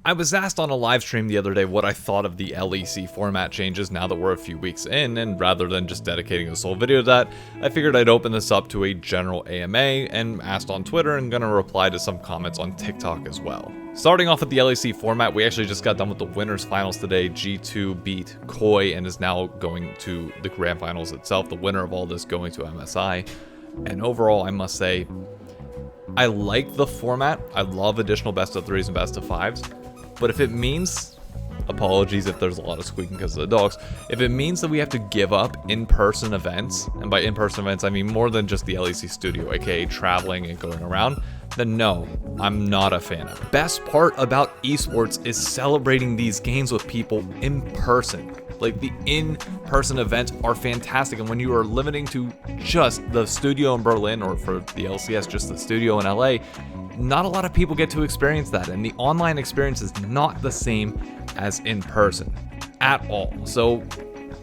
I was asked on a live stream the other day what I thought of the LEC format changes now that we're a few weeks in, and rather than just dedicating this whole video to that, I figured I'd open this up to a general AMA and asked on Twitter and gonna reply to some comments on TikTok as well. Starting off with the LEC format, we actually just got done with the winners finals today. G2 beat Koi and is now going to the grand finals itself, the winner of all this going to MSI. And overall, I must say, I like the format. I love additional best of threes and best of fives. But if it means, apologies if there's a lot of squeaking because of the dogs, if it means that we have to give up in-person events, and by in-person events I mean more than just the LEC studio, aka traveling and going around, then no, I'm not a fan of it. Best part about esports is celebrating these games with people in person. Like, the in-person events are fantastic, and when you are limiting to just the studio in Berlin, or for the LCS, just the studio in LA, not a lot of people get to experience that, and the online experience is not the same as in person at all. So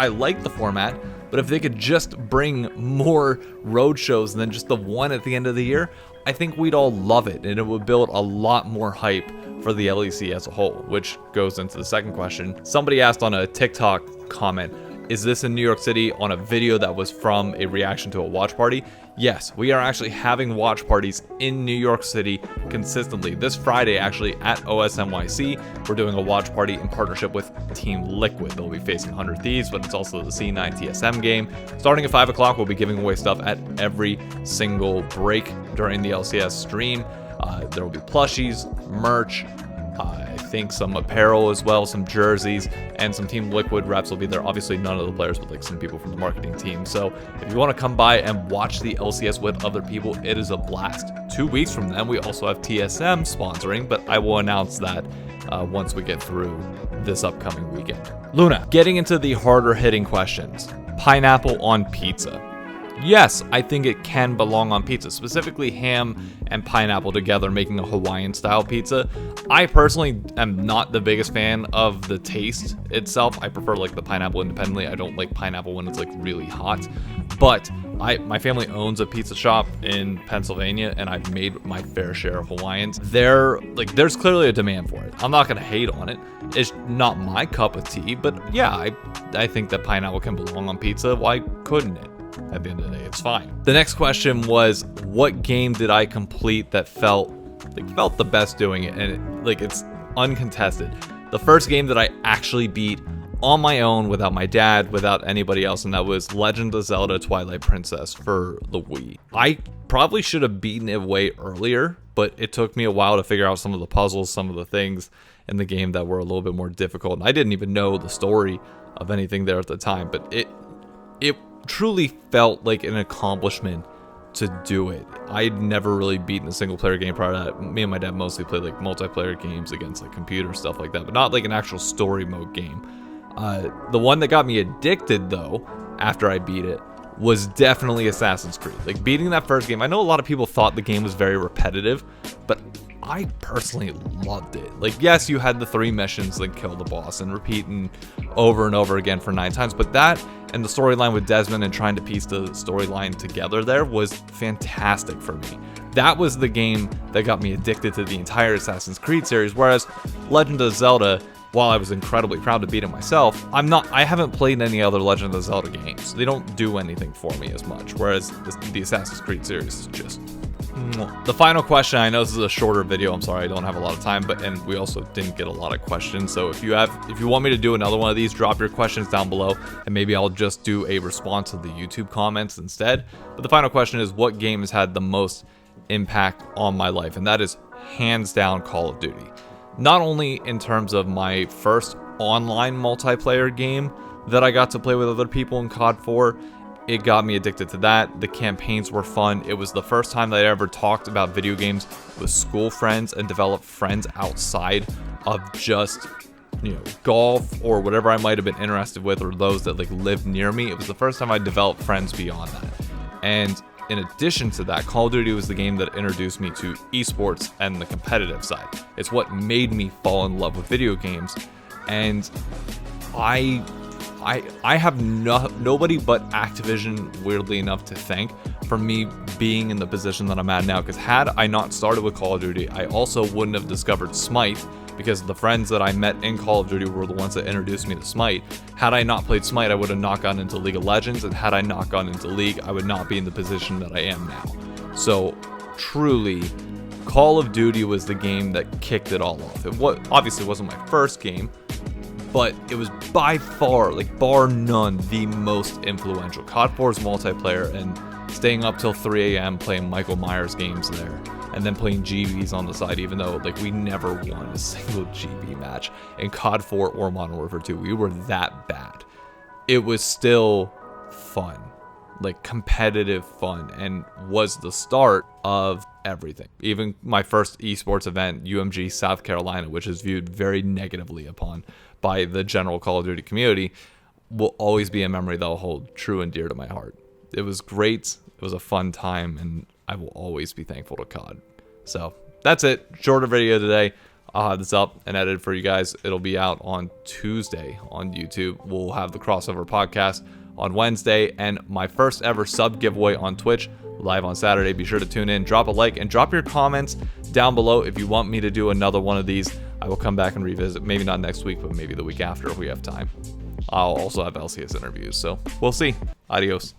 I like the format, but if they could just bring more road shows than just the one at the end of the year, I think we'd all love it, and it would build a lot more hype for the LEC as a whole, which goes into the second question. Somebody asked on a TikTok comment, is this in New York City on a video that was from a reaction to a watch party? Yes, we are actually having watch parties in New York City consistently. This Friday, actually, at OSNYC, we're doing a watch party in partnership with Team Liquid. They'll be facing 100 Thieves, but it's also the C9 TSM game. Starting at 5 o'clock, we'll be giving away stuff at every single break during the LCS stream. There will be plushies, merch, I think some apparel as well, some jerseys, and some Team Liquid reps will be there. Obviously none of the players, but like some people from the marketing team. So if you want to come by and watch the LCS with other people, it is a blast. 2 weeks from then, we also have TSM sponsoring, but I will announce that once we get through this upcoming weekend. Luna, getting into the harder hitting questions. Pineapple on pizza. Yes, I think it can belong on pizza, specifically ham and pineapple together, making a Hawaiian style pizza. I personally am not the biggest fan of the taste itself. I prefer like the pineapple independently. I don't like pineapple when it's like really hot. But my family owns a pizza shop in Pennsylvania, and I've made my fair share of Hawaiians. There's clearly a demand for it. I'm not gonna hate on it. It's not my cup of tea, but yeah, I think that pineapple can belong on pizza. Why couldn't it? At the end of the day, it's fine. The next question was, what game did I complete that felt the best doing it? And it's uncontested. The first game that I actually beat on my own, without my dad, without anybody else, and that was Legend of Zelda Twilight Princess for the Wii. I probably should have beaten it way earlier, but it took me a while to figure out some of the puzzles, some of the things in the game that were a little bit more difficult. And I didn't even know the story of anything there at the time, but it truly felt like an accomplishment to do it. I'd never really beaten a single player game prior to that. Me and my dad mostly played like multiplayer games against like computer stuff like that, but not like an actual story mode game. The one that got me addicted though, after I beat it, was definitely Assassin's Creed. Like, beating that first game, I know a lot of people thought the game was very repetitive, but I personally loved it. Like, yes, you had the 3 missions, like kill the boss and repeating over and over again for 9 times, but that and the storyline with Desmond and trying to piece the storyline together there was fantastic for me. That was the game that got me addicted to the entire Assassin's Creed series, whereas Legend of Zelda, while I was incredibly proud to beat it myself, I haven't played any other Legend of Zelda games. They don't do anything for me as much, whereas the Assassin's Creed series is just... The final question, I know this is a shorter video, I'm sorry I don't have a lot of time, and we also didn't get a lot of questions, so if you want me to do another one of these, drop your questions down below, and maybe I'll just do a response to the YouTube comments instead. But the final question is, what game has had the most impact on my life? And that is hands down Call of Duty. Not only in terms of my first online multiplayer game that I got to play with other people in COD 4, it got me addicted to that. The campaigns were fun. It was the first time that I ever talked about video games with school friends and developed friends outside of just, golf or whatever I might have been interested with, or those that lived near me. It was the first time I developed friends beyond that. And in addition to that, Call of Duty was the game that introduced me to esports and the competitive side. It's what made me fall in love with video games, and I have nobody but Activision, weirdly enough, to thank for me being in the position that I'm at now, because had I not started with Call of Duty, I also wouldn't have discovered Smite, because the friends that I met in Call of Duty were the ones that introduced me to Smite. Had I not played Smite, I would have not gotten into League of Legends, and had I not gone into League, I would not be in the position that I am now. So truly, Call of Duty was the game that kicked it all off. Obviously wasn't my first game, but it was by far, like bar none, the most influential. COD 4's multiplayer and staying up till 3 a.m. playing Michael Myers games there, and then playing GBs on the side, even though like we never won a single GB match in COD 4 or Modern Warfare 2. We were that bad. It was still fun, like competitive fun, and was the start of everything. Even my first esports event, UMG South Carolina, which is viewed very negatively upon by the general Call of Duty community, will always be a memory that will hold true and dear to my heart. It was great. It was a fun time, and I will always be thankful to COD. So that's it. Shorter video today. I'll have this up and edited for you guys. It'll be out on Tuesday on YouTube. We'll have the crossover podcast on Wednesday, and my first ever sub giveaway on Twitch live on Saturday. Be sure to tune in, drop a like, and drop your comments down below if you want me to do another one of these. I will come back and revisit, maybe not next week, but maybe the week after if we have time. I'll also have LCS interviews, so we'll see. Adios.